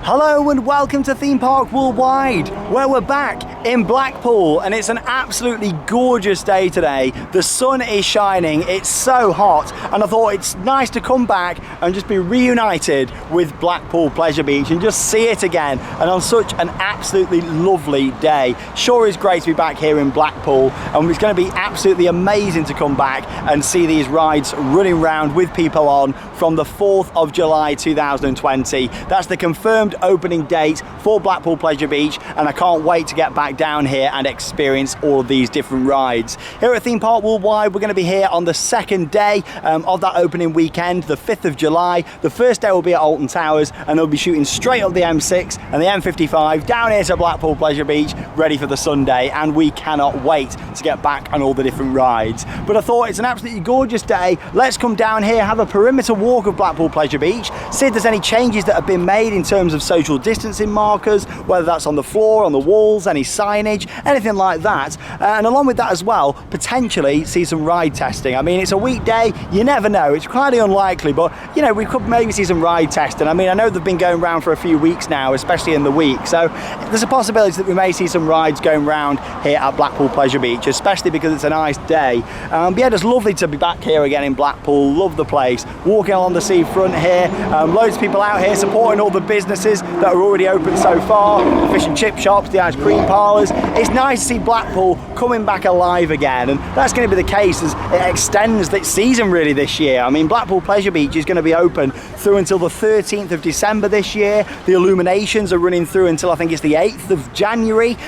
Hello and welcome to Theme Park Worldwide, where we're back in Blackpool, and it's an absolutely gorgeous day today. The sun is shining, it's so hot, and I thought it's nice to come back and just be reunited with Blackpool Pleasure Beach and just see it again, and on such an absolutely lovely day. Sure is great to be back here in Blackpool, and it's going to be absolutely amazing to come back and see these rides running round with people on from the 4th of July 2020. That's the confirmed opening date for Blackpool Pleasure Beach, and I can't wait to get back down here and experience all of these different rides. Here at Theme Park Worldwide, we're going to be here on the second day of that opening weekend, the 5th of July. The first day will be at Alton Towers, and they'll be shooting straight up the M6 and the M55 down here to Blackpool Pleasure Beach, ready for the Sunday, and we cannot wait to get back on all the different rides. But I thought it's an absolutely gorgeous day. Let's come down here, have a perimeter walk of Blackpool Pleasure Beach, see if there's any changes that have been made in terms of social distancing markers, whether that's on the floor, on the walls, any signage, anything like that. And along with that as well, potentially see some ride testing. I mean, it's a weekday, you never know, it's highly unlikely, but you know, we could maybe see some ride testing. I mean, I know they've been going around for a few weeks now, especially in the week, so there's a possibility that we may see some rides going around here at Blackpool Pleasure Beach, especially because it's a nice day. But yeah, it's lovely to be back here again in Blackpool. Love the place, walking along the seafront here, loads of people out here supporting all the businesses that are already open so far, the fish and chip shops, the ice cream parlours. It's nice to see Blackpool coming back alive again, and that's going to be the case as it extends its season really this year. I mean, Blackpool Pleasure Beach is going to be open through until the 13th of December this year. The illuminations are running through until I think it's the 8th of January.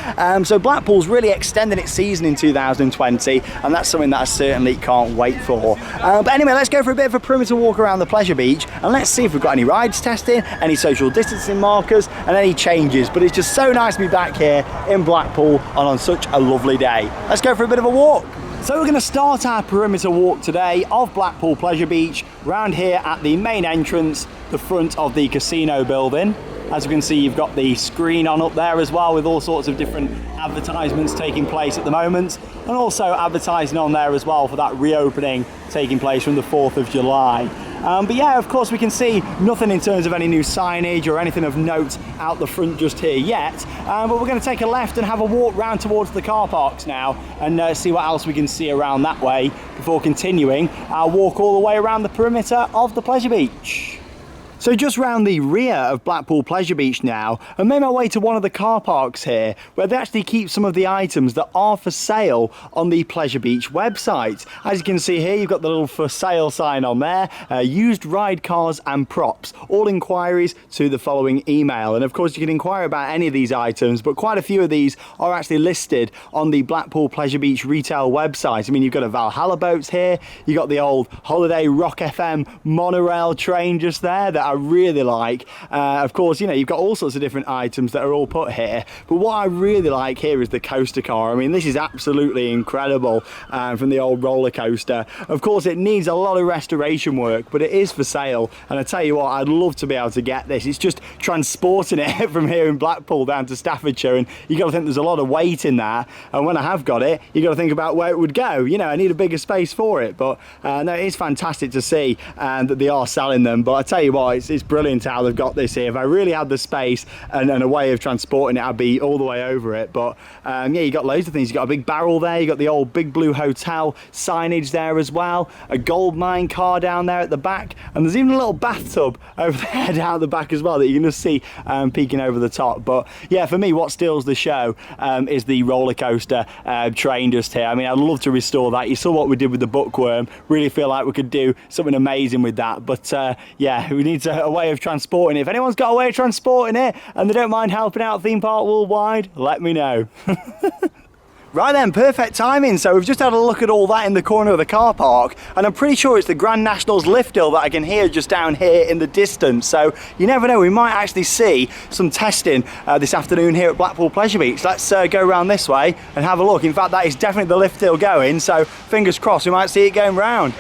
So Blackpool's really extending its season in 2020, and that's something that I certainly can't wait for. But anyway, let's go for a bit of a perimeter walk around the Pleasure Beach, and let's see if we've got any rides testing, any social distancing markers, and any changes. But it's just so nice to be back here in Blackpool and on such a lovely day. Let's go for a bit of a walk. So we're going to start our perimeter walk today of Blackpool Pleasure Beach round here at the main entrance, the front of the casino building. As you can see, you've got the screen on up there as well with all sorts of different advertisements taking place at the moment, and also advertising on there as well for that reopening taking place from the 4th of July. But yeah, of course, we can see nothing in terms of any new signage or anything of note out the front just here yet. But we're going to take a left and have a walk round towards the car parks now and see what else we can see around that way before continuing our walk all the way around the perimeter of the Pleasure Beach. So just round the rear of Blackpool Pleasure Beach now, and made my way to one of the car parks here, where they actually keep some of the items that are for sale on the Pleasure Beach website. As you can see here, you've got the little for sale sign on there, used ride cars and props, all inquiries to the following email. And of course you can inquire about any of these items, but quite a few of these are actually listed on the Blackpool Pleasure Beach retail website. I mean, you've got a Valhalla boats here, you've got the old Holiday Rock FM monorail train just there that I really like. Of course, you know, you've got all sorts of different items that are all put here, but what I really like here is the coaster car. I mean, this is absolutely incredible from the old roller coaster. Of course, it needs a lot of restoration work, but it is for sale, and I tell you what, I'd love to be able to get this. It's just transporting it from here in Blackpool down to Staffordshire, and you got to think there's a lot of weight in that, and when I have got it, you got to think about where it would go. You know, I need a bigger space for it, but no, it's fantastic to see that they are selling them. But I tell you what, it's brilliant how they've got this here. If I really had the space and a way of transporting it, I'd be all the way over it. But yeah, you got loads of things. You got a big barrel there, you got the old Big Blue Hotel signage there as well, a gold mine car down there at the back, and there's even a little bathtub over there down at the back as well that you can just see peeking over the top. But yeah, for me, what steals the show is the roller coaster train just here. I mean, I'd love to restore that. You saw what we did with the Bookworm. Really feel like we could do something amazing with that. But yeah, we need a way of transporting it. If anyone's got a way of transporting it and they don't mind helping out Theme Park Worldwide, let me know. Right then, perfect timing. So we've just had a look at all that in the corner of the car park, and I'm pretty sure it's the Grand Nationals lift hill that I can hear just down here in the distance. So you never know, we might actually see some testing this afternoon here at Blackpool Pleasure Beach. Let's go around this way and have a look. In fact, that is definitely the lift hill going, so fingers crossed we might see it going round.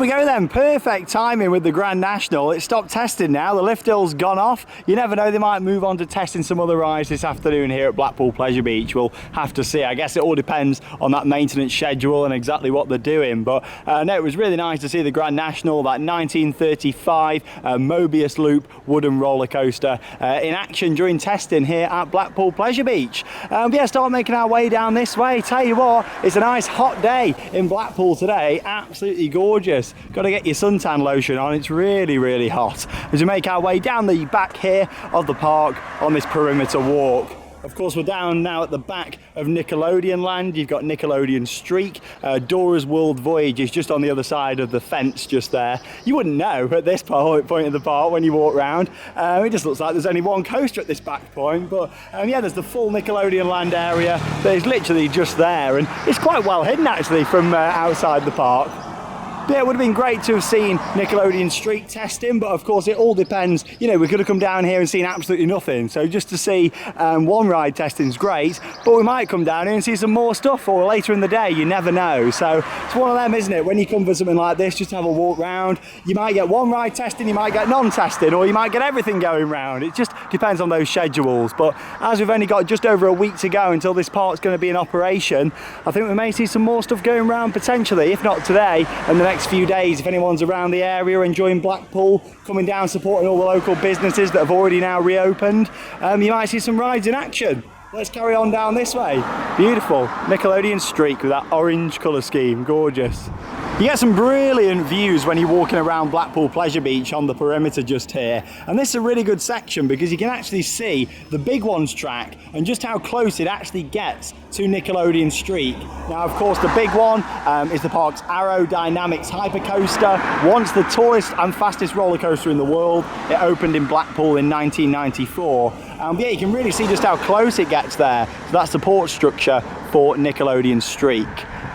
we go then, perfect timing with the Grand National. It stopped testing now, the lift hill's gone off. You never know, they might move on to testing some other rides this afternoon here at Blackpool Pleasure Beach. We'll have to see. I guess it all depends on that maintenance schedule and exactly what they're doing. But no, it was really nice to see the Grand National, that 1935 Mobius Loop wooden roller coaster in action during testing here at Blackpool Pleasure Beach. Yeah, start making our way down this way. Tell you what, it's a nice hot day in Blackpool today, absolutely gorgeous. Got to get your suntan lotion on, it's really, really hot. As we make our way down the back here of the park on this perimeter walk. Of course, we're down now at the back of Nickelodeon Land. You've got Nickelodeon Streak. Dora's World Voyage is just on the other side of the fence just there. You wouldn't know at this point of the park when you walk around. It just looks like there's only one coaster at this back point. But yeah, there's the full Nickelodeon Land area that is literally just there. And it's quite well hidden actually from outside the park. Yeah, it would have been great to have seen Nickelodeon Street testing, but of course it all depends. You know, we could have come down here and seen absolutely nothing. So just to see one ride testing is great, but we might come down here and see some more stuff, or later in the day, you never know. So it's one of them, isn't it? When you come for something like this, just have a walk round. You might get one ride testing, you might get non-testing, or you might get everything going round. It just depends on those schedules. But as we've only got just over a week to go until this park's going to be in operation, I think we may see some more stuff going round potentially, if not today, and the next few days. If anyone's around the area enjoying Blackpool, coming down supporting all the local businesses that have already now reopened, you might see some rides in action. Let's carry on down this way. Beautiful Nickelodeon Streak with that orange colour scheme, gorgeous. You get some brilliant views when you're walking around Blackpool Pleasure Beach on the perimeter just here. And this is a really good section because you can actually see the Big Ones track and just how close it actually gets to Nickelodeon Streak. Now, of course, the big one is the park's Aerodynamics Hypercoaster. Once the tallest and fastest roller coaster in the world. It opened in Blackpool in 1994. Yeah, you can really see just how close it gets there. So that's the support structure for Nickelodeon Streak.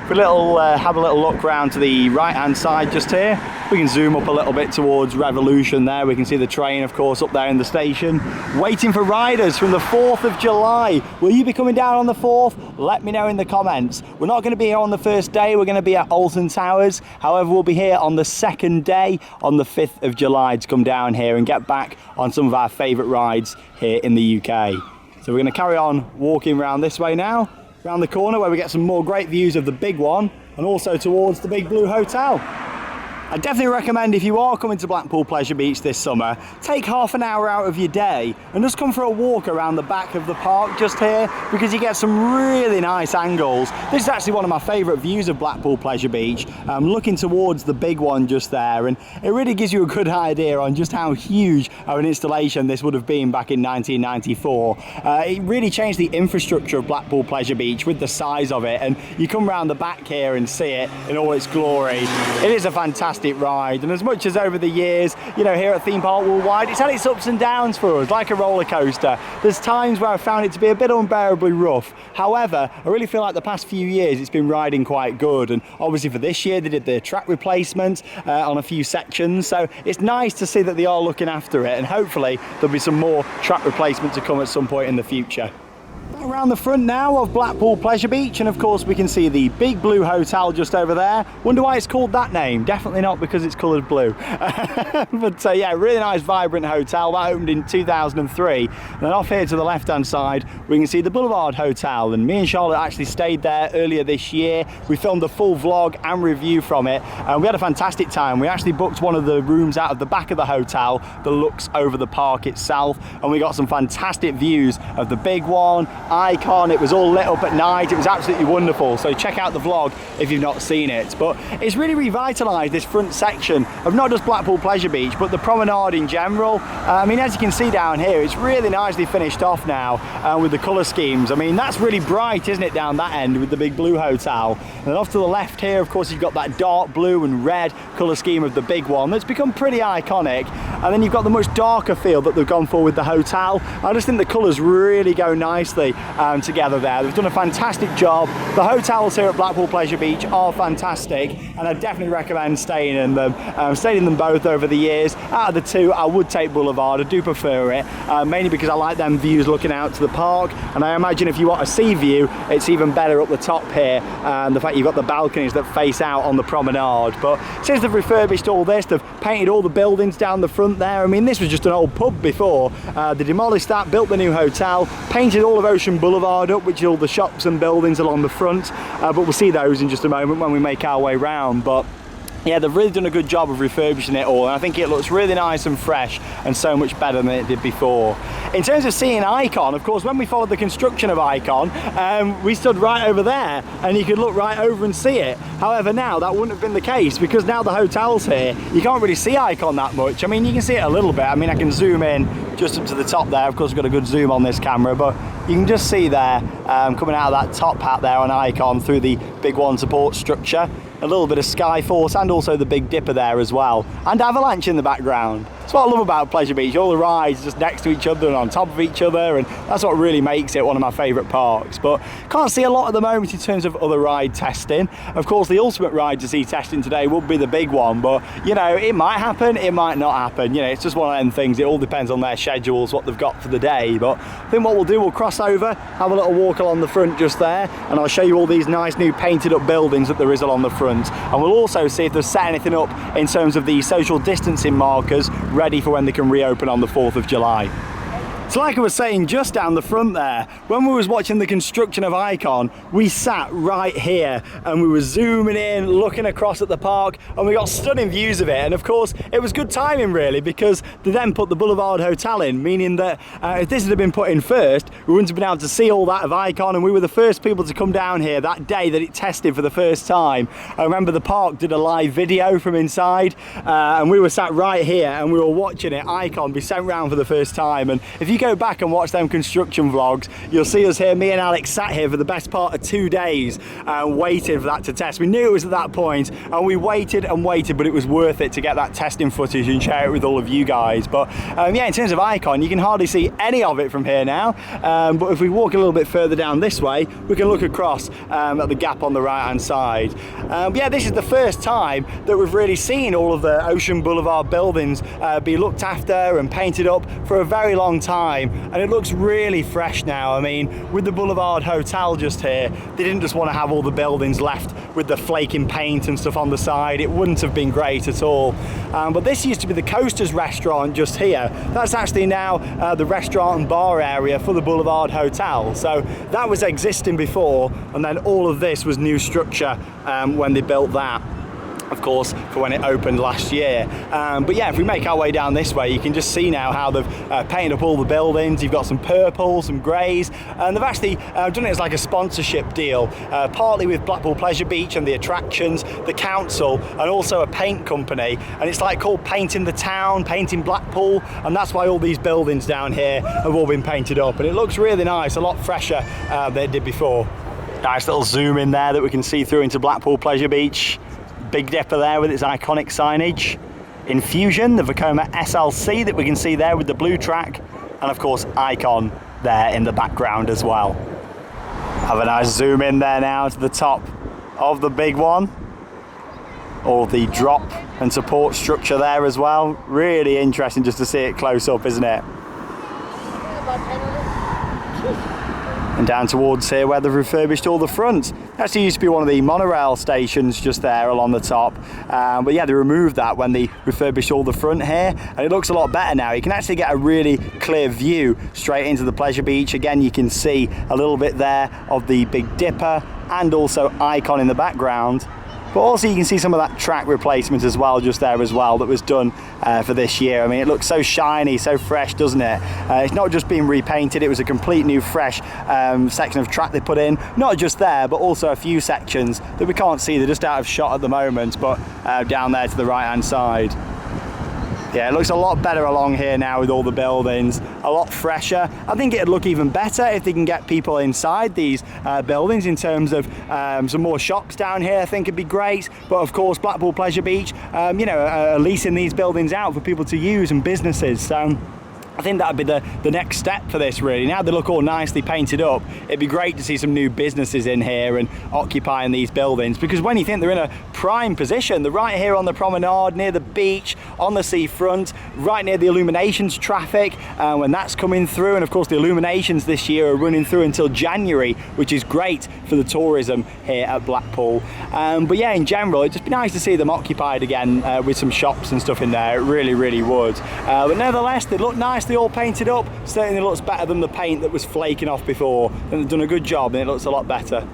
If we have a little look round to the right hand side just here, we can zoom up a little bit towards Revolution there. We can see the train, of course, up there in the station, waiting for riders from the 4th of July. Will you be coming down on the 4th? Let me know in the comments. We're not going to be here on the first day, we're going to be at Alton Towers. However, we'll be here on the second day, on the 5th of July, to come down here and get back on some of our favourite rides here in the UK. So we're going to carry on walking around this way now, around the corner where we get some more great views of the big one and also towards the Big Blue Hotel. I definitely recommend, if you are coming to Blackpool Pleasure Beach this summer, take half an hour out of your day and just come for a walk around the back of the park just here, because you get some really nice angles. This is actually one of my favourite views of Blackpool Pleasure Beach, looking towards the big one just there, and it really gives you a good idea on just how huge of an installation this would have been back in 1994. It really changed the infrastructure of Blackpool Pleasure Beach with the size of it, and you come around the back here and see it in all its glory. It is a fantastic ride, and as much as over the years, you know, here at Theme Park Worldwide, it's had its ups and downs for us, like a roller coaster. There's times where I found it to be a bit unbearably rough. However, I really feel like the past few years it's been riding quite good, and obviously for this year they did the track replacement on a few sections, so it's nice to see that they are looking after it, and hopefully there'll be some more track replacement to come at some point in the future. Around the front now of Blackpool Pleasure Beach, and of course we can see the Big Blue Hotel just over there. Wonder why it's called that name. Definitely not because it's coloured blue. But yeah, really nice vibrant hotel. That opened in 2003. And then off here to the left hand side we can see the Boulevard Hotel, and me and Charlotte actually stayed there earlier this year. We filmed a full vlog and review from it, and we had a fantastic time. We actually booked one of the rooms out of the back of the hotel that looks over the park itself, and we got some fantastic views of the big one, Icon. It was all lit up at night. It was absolutely wonderful, so check out the vlog if you've not seen it. But it's really revitalised this front section of not just Blackpool Pleasure Beach but the promenade in general. I mean, as you can see down here, it's really nicely finished off now with the colour schemes. I mean, that's really bright, isn't it, down that end with the Big Blue Hotel. And then off to the left here, of course, you've got that dark blue and red colour scheme of the big one that's become pretty iconic. And then you've got the much darker feel that they've gone for with the hotel. I just think the colours really go nicely together there. They've done a fantastic job. The hotels here at Blackpool Pleasure Beach are fantastic, and I definitely recommend staying in them. Stayed in them both over the years. Out of the two, I would take Boulevard. I do prefer it, mainly because I like them views looking out to the park, and I imagine if you want a sea view, it's even better up the top here. The fact you've got the balconies that face out on the promenade. But since they've refurbished all this, they've painted all the buildings down the front there. I mean, this was just an old pub before. They demolished that, built the new hotel, painted all of Ocean Boulevard up, which is all the shops and buildings along the front. But we'll see those in just a moment when we make our way round. But yeah, they've really done a good job of refurbishing it all, and I think it looks really nice and fresh and so much better than it did before. In terms of seeing Icon, of course, when we followed the construction of Icon, we stood right over there and you could look right over and see it. However, now that wouldn't have been the case, because now the hotel's here, you can't really see Icon that much. I mean, you can see it a little bit. I mean, I can zoom in just up to the top there. Of course, I've got a good zoom on this camera, but you can just see there, coming out of that top hat there on Icon through the Big One support structure, a little bit of Skyforce and also the Big Dipper there as well, and Avalanche in the background. That's what I love about Pleasure Beach, all the rides just next to each other and on top of each other, and that's what really makes it one of my favourite parks. But can't see a lot at the moment in terms of other ride testing. Of course, the ultimate ride to see testing today would be the big one, but you know, it might happen, it might not happen. You know, it's just one of them things. It all depends on their schedules, what they've got for the day. But I think what we'll do, we'll cross over, have a little walk along the front just there, and I'll show you all these nice new painted up buildings that there is along the front. And we'll also see if they've set anything up in terms of the social distancing markers ready for when they can reopen on the 4th of July. So like I was saying, just down the front there, when we was watching the construction of Icon, we sat right here and we were zooming in, looking across at the park, and we got stunning views of it. And of course, it was good timing really, because they then put the Boulevard Hotel in, meaning that if this had been put in first, we wouldn't have been able to see all that of Icon, and we were the first people to come down here that day that it tested for the first time. I remember the park did a live video from inside, and we were sat right here and we were watching it, Icon, be sent round for the first time. And if you go back and watch them construction vlogs, you'll see us here, me and Alex sat here for the best part of 2 days waiting for that to test. We knew it was at that point, and we waited and waited, but it was worth it to get that testing footage and share it with all of you guys. But yeah, in terms of Icon, you can hardly see any of it from here now, but if we walk a little bit further down this way, we can look across at the gap on the right hand side. Yeah, this is the first time that we've really seen all of the Ocean Boulevard buildings be looked after and painted up for a very long time, and it looks really fresh now. I mean, with the Boulevard Hotel just here, they didn't just want to have all the buildings left with the flaking paint and stuff on the side. It wouldn't have been great at all. But this used to be the Coasters restaurant just here. That's actually now the restaurant and bar area for the Boulevard Hotel. So that was existing before, and then all of this was new structure when they built that, of course, for when it opened last year. But yeah, if we make our way down this way, you can just see now how they've painted up all the buildings. You've got some purple, some greys, and they've actually done it as like a sponsorship deal, partly with Blackpool Pleasure Beach and the attractions, the council, and also a paint company. And it's like called Painting the Town, Painting Blackpool, and that's why all these buildings down here have all been painted up. And it looks really nice, a lot fresher than it did before. Nice little zoom in there that we can see through into Blackpool Pleasure Beach. Big Dipper there with its iconic signage. Infusion, the Vekoma SLC that we can see there with the blue track, and of course Icon there in the background as well. Have a nice zoom in there now to the top of the big one. All the drop and support structure there as well. Really interesting just to see it close up, isn't it? And down towards here where they've refurbished all the front. Actually used to be one of the monorail stations just there along the top, but yeah, they removed that when they refurbished all the front here, and it looks a lot better now. You can actually get a really clear view straight into the Pleasure Beach. Again, you can see a little bit there of the Big Dipper and also Icon in the background. But also you can see some of that track replacement as well, just there as well, that was done for this year. I mean, it looks so shiny, so fresh, doesn't it? It's not just been repainted, it was a complete new fresh section of track they put in. Not just there, but also a few sections that we can't see. They're just out of shot at the moment, but down there to the right hand side. Yeah, it looks a lot better along here now with all the buildings, a lot fresher. I think it'd look even better if they can get people inside these buildings in terms of some more shops down here. I think it'd be great. But of course, Blackpool Pleasure Beach, you know, leasing these buildings out for people to use and businesses. So I think that would be the next step for this, really. Now they look all nicely painted up, it'd be great to see some new businesses in here and occupying these buildings, because when you think they're in a prime position, they're right here on the promenade, near the beach, on the seafront, right near the illuminations traffic, when that's coming through. And of course the illuminations this year are running through until January, which is great for the tourism here at Blackpool. But yeah, in general, it'd just be nice to see them occupied again with some shops and stuff in there. It really would. But nevertheless, they look nice. All painted up. Certainly looks better than the paint that was flaking off before, and they've done a good job and it looks a lot better.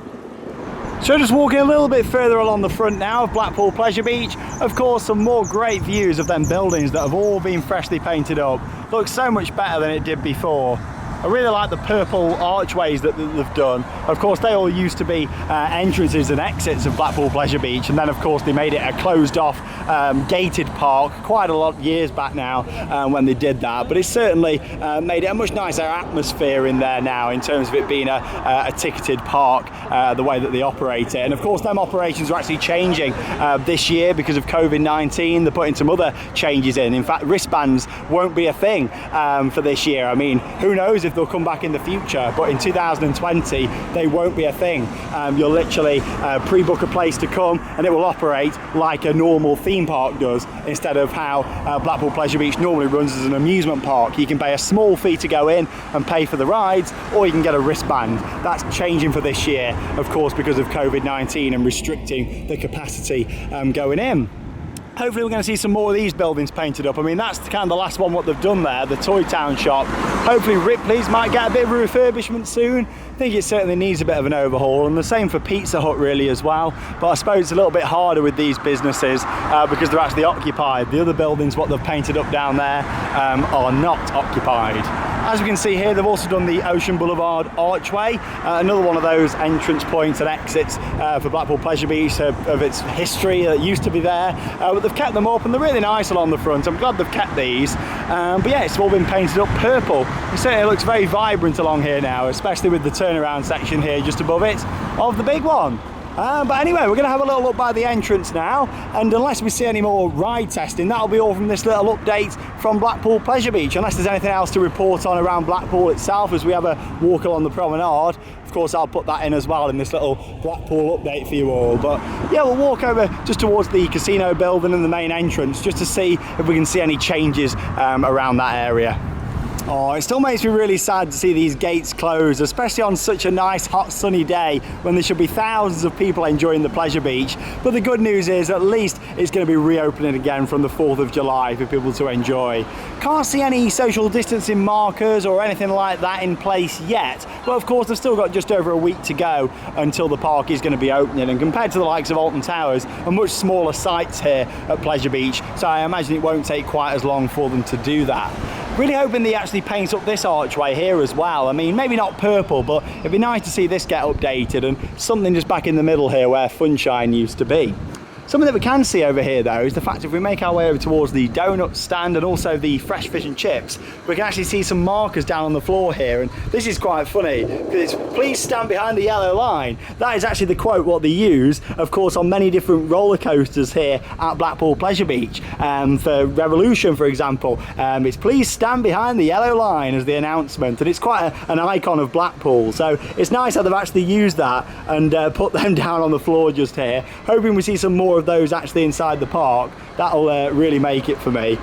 So just walking a little bit further along the front now of Blackpool Pleasure Beach. Of course, some more great views of them buildings that have all been freshly painted up. Looks so much better than it did before. I really like the purple archways that they've done. Of course, they all used to be entrances and exits of Blackpool Pleasure Beach, and then of course they made it a closed off gated park quite a lot of years back now when they did that. But it's certainly made it a much nicer atmosphere in there now, in terms of it being a ticketed park, the way that they operate it. And of course them operations are actually changing this year because of COVID-19. They're putting some other changes in. In fact, wristbands won't be a thing for this year. I mean, who knows if they'll come back in the future, but in 2020 they won't be a thing. You'll literally pre-book a place to come and it will operate like a normal theme park does, instead of how Blackpool Pleasure Beach normally runs as an amusement park. You can pay a small fee to go in and pay for the rides, or you can get a wristband. That's changing for this year, of course, because of COVID-19 and restricting the capacity going in. Hopefully we're going to see some more of these buildings painted up. I mean, that's kind of the last one what they've done there, the Toy Town shop. Hopefully Ripley's might get a bit of a refurbishment soon. I think it certainly needs a bit of an overhaul, and the same for Pizza Hut really as well. But I suppose it's a little bit harder with these businesses because they're actually occupied. The other buildings what they've painted up down there are not occupied. As we can see here, they've also done the Ocean Boulevard archway, another one of those entrance points and exits for Blackpool Pleasure Beach of its history that used to be there. But they've kept them up and they're really nice along the front. I'm glad they've kept these. But yeah, it's all been painted up purple. It certainly looks very vibrant along here now, especially with the turnaround section here just above it of the big one. But anyway, we're going to have a little look by the entrance now, and unless we see any more ride testing, that'll be all from this little update from Blackpool Pleasure Beach, unless there's anything else to report on around Blackpool itself as we have a walk along the promenade. Of course, I'll put that in as well in this little Blackpool update for you all. But yeah, we'll walk over just towards the casino building and the main entrance just to see if we can see any changes around that area. Oh, it still makes me really sad to see these gates closed, especially on such a nice hot sunny day when there should be thousands of people enjoying the Pleasure Beach. But the good news is at least it's going to be reopening again from the 4th of July for people to enjoy. Can't see any social distancing markers or anything like that in place yet, but of course they've still got just over a week to go until the park is going to be opening, and compared to the likes of Alton Towers, are much smaller sites here at Pleasure Beach, so I imagine it won't take quite as long for them to do that. Really hoping they actually paint up this archway here as well. I mean, maybe not purple, but it'd be nice to see this get updated and something just back in the middle here where Funshine used to be. Something that we can see over here though is the fact if we make our way over towards the donut stand and also the fresh fish and chips, we can actually see some markers down on the floor here, and this is quite funny because it's "please stand behind the yellow line." That is actually the quote what they use, of course, on many different roller coasters here at Blackpool Pleasure Beach. For Revolution, for example, it's "please stand behind the yellow line" as the announcement, and it's quite an icon of Blackpool. So it's nice that they've actually used that and put them down on the floor just here. Hoping we see some more of those actually inside the park. That'll really make it for me.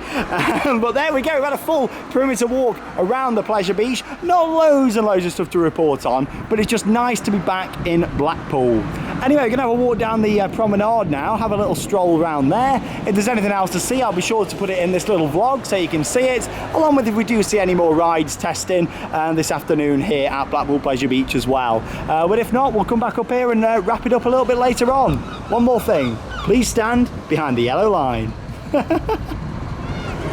But there we go, we've had a full perimeter walk around the Pleasure Beach. Not loads and loads of stuff to report on, but it's just nice to be back in Blackpool. Anyway, we're gonna have a walk down the promenade now, have a little stroll around there. If there's anything else to see, I'll be sure to put it in this little vlog so you can see it, along with if we do see any more rides testing this afternoon here at Blackpool Pleasure Beach as well. But if not, we'll come back up here and wrap it up a little bit later on. One more thing, please stand behind the yellow line.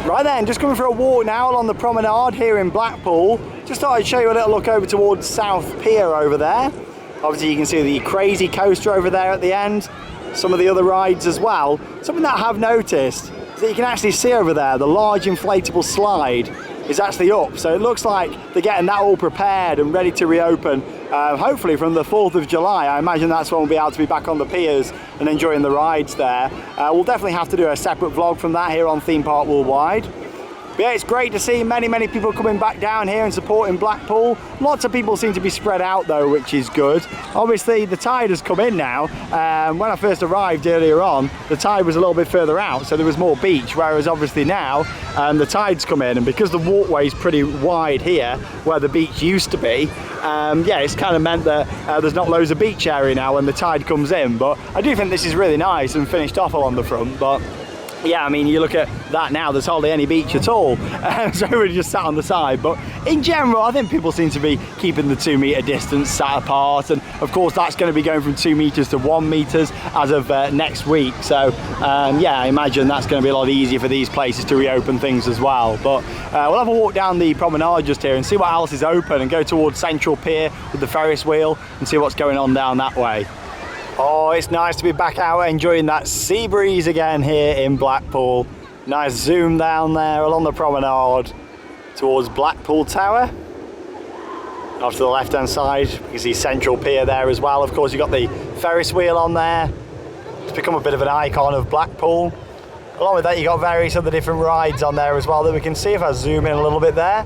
Right then, just coming for a walk now along the promenade here in Blackpool. Just thought I'd show you a little look over towards South Pier over there. Obviously you can see the crazy coaster over there at the end, some of the other rides as well. Something that I have noticed is that you can actually see over there, the large inflatable slide is actually up. So it looks like they're getting that all prepared and ready to reopen, hopefully from the 4th of July. I imagine that's when we'll be able to be back on the piers and enjoying the rides there. We'll definitely have to do a separate vlog from that here on Theme Park Worldwide. But yeah, it's great to see many people coming back down here and supporting Blackpool. Lots of people seem to be spread out though, which is good. Obviously the tide has come in now. When I first arrived earlier on, the tide was a little bit further out, so there was more beach, whereas obviously now the tide's come in, and because the walkway is pretty wide here where the beach used to be, yeah, it's kind of meant that there's not loads of beach area now when the tide comes in. But I do think this is really nice and finished off along the front. But yeah, I mean, you look at that now, there's hardly any beach at all, so we're just sat on the side. But in general, I think people seem to be keeping the 2 metre distance sat apart, and of course that's going to be going from 2 metres to 1 metres as of next week. So yeah, I imagine that's going to be a lot easier for these places to reopen things as well. But we'll have a walk down the promenade just here and see what else is open, and go towards Central Pier with the Ferris wheel and see what's going on down that way. Oh, it's nice to be back out enjoying that sea breeze again here in Blackpool. Nice zoom down there along the promenade towards Blackpool Tower. Off to the left hand side, you can see Central Pier there as well. Of course, you've got the Ferris wheel on there. It's become a bit of an icon of Blackpool. Along with that, you've got various other different rides on there as well that we can see if I zoom in a little bit there.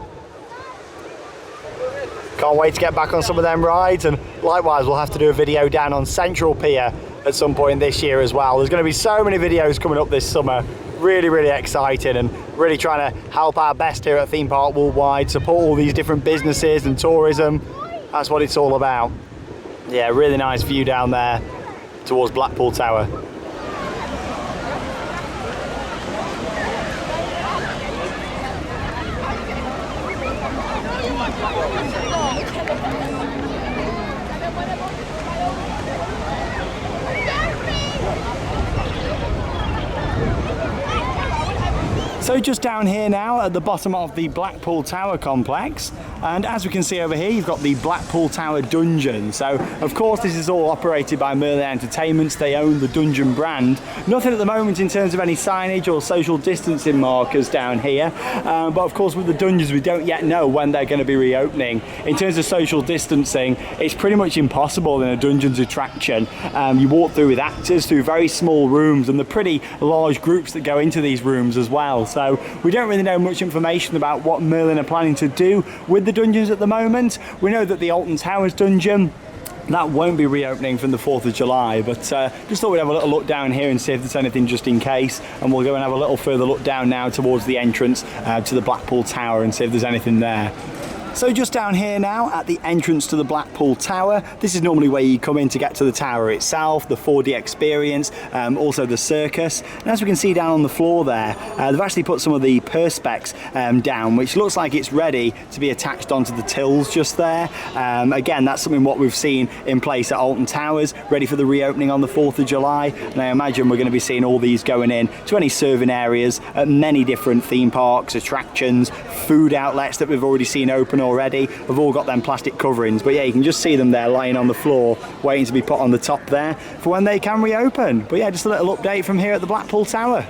Can't wait to get back on some of them rides, and likewise we'll have to do a video down on Central Pier at some point this year as well. There's going to be so many videos coming up this summer. Really exciting, and really trying to help our best here at Theme Park Worldwide, support all these different businesses and tourism. That's what it's all about. Yeah, really nice view down there towards Blackpool Tower. So just down here now at the bottom of the Blackpool Tower complex, and as we can see over here, you've got the Blackpool Tower Dungeon. So of course this is all operated by Merlin Entertainments. They own the Dungeon brand. Nothing at the moment in terms of any signage or social distancing markers down here, but of course with the Dungeons we don't yet know when they're going to be reopening. In terms of social distancing, it's pretty much impossible in a Dungeons attraction. You walk through with actors through very small rooms, and the pretty large groups that go into these rooms as well. So we don't really know much information about what Merlin are planning to do with the Dungeons at the moment. We know that the Alton Towers Dungeon, that won't be reopening from the 4th of July, but just thought we'd have a little look down here and see if there's anything just in case, and we'll go and have a little further look down now towards the entrance to the Blackpool Tower and see if there's anything there. So just down here now at the entrance to the Blackpool Tower, this is normally where you come in to get to the tower itself, the 4D experience, also the circus. And as we can see down on the floor there, they've actually put some of the perspex down, which looks like it's ready to be attached onto the tills just there. Again, that's something what we've seen in place at Alton Towers, ready for the reopening on the 4th of July. And I imagine we're going to be seeing all these going in to any serving areas at many different theme parks, attractions, food outlets that we've already seen open already. We've all got them plastic coverings, but yeah, you can just see them there lying on the floor waiting to be put on the top there for when they can reopen. But yeah, just a little update from here at the Blackpool Tower.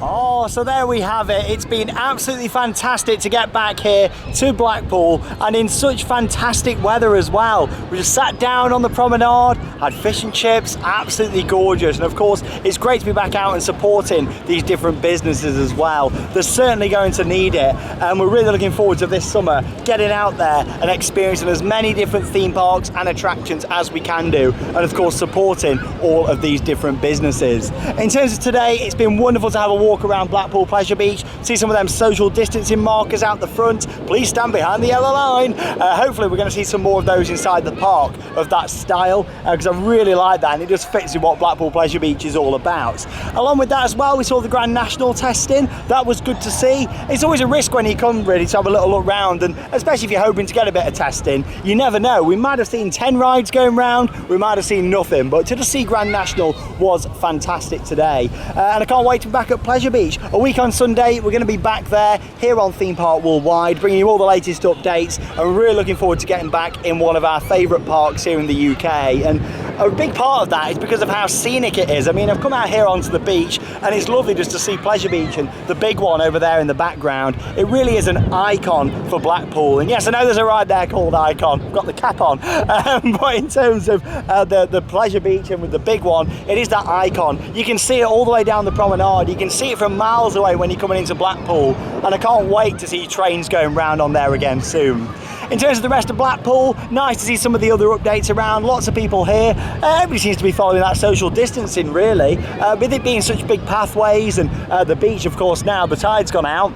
Oh, so there we have it. It's been absolutely fantastic to get back here to Blackpool, and in such fantastic weather as well. We just sat down on the promenade, had fish and chips, absolutely gorgeous. And of course, it's great to be back out and supporting these different businesses as well. They're certainly going to need it, and we're really looking forward to this summer getting out there and experiencing as many different theme parks and attractions as we can do, and of course supporting all of these different businesses. In terms of today, it's been wonderful to have a walk around Blackpool Pleasure Beach, see some of them social distancing markers out the front. Please stand behind the yellow line. Hopefully we're going to see some more of those inside the park of that style, because because I really like that, and it just fits with what Blackpool Pleasure Beach is all about. Along with that as well, we saw the Grand National testing. That was good to see. It's always a risk when you come really to have a little look round, and especially if you're hoping to get a bit of testing, you never know. We might have seen 10 rides going round, we might have seen nothing, but to just see Grand National was fantastic today. And I can't wait to be back at Pleasure Beach. A week on Sunday, we're going to be back there here on Theme Park Worldwide, bringing you all the latest updates, and we're really looking forward to getting back in one of our favourite parks here in the UK. And a big part of that is because of how scenic it is. I mean, I've come out here onto the beach and it's lovely just to see Pleasure Beach and the big one over there in the background. It really is an icon for Blackpool. And yes, I know there's a ride there called Icon. I've got the cap on. But in terms of the Pleasure Beach and with the big one, it is that icon. You can see it all the way down the promenade. You can see it from miles away when you're coming into Blackpool. And I can't wait to see trains going round on there again soon. In terms of the rest of Blackpool, nice to see some of the other updates around. Lots of people here. Everybody seems to be following that social distancing, really. With it being such big pathways and the beach, of course, now the tide's gone out.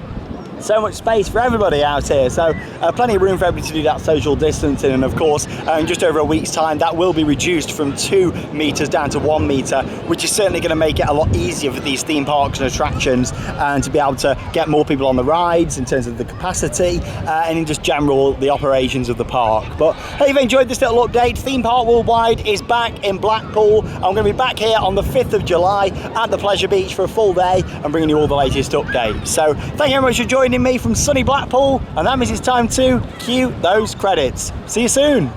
So much space for everybody out here, so plenty of room for everybody to do that social distancing. And of course, in just over a week's time, that will be reduced from 2 metres down to 1 metre, which is certainly going to make it a lot easier for these theme parks and attractions, and to be able to get more people on the rides in terms of the capacity and in just general the operations of the park. But hey, if you've enjoyed this little update, Theme Park Worldwide is back in Blackpool. I'm going to be back here on the 5th of July at the Pleasure Beach for a full day and bringing you all the latest updates. So thank you very much for joining me from sunny Blackpool, and that means it's time to cue those credits. See you soon.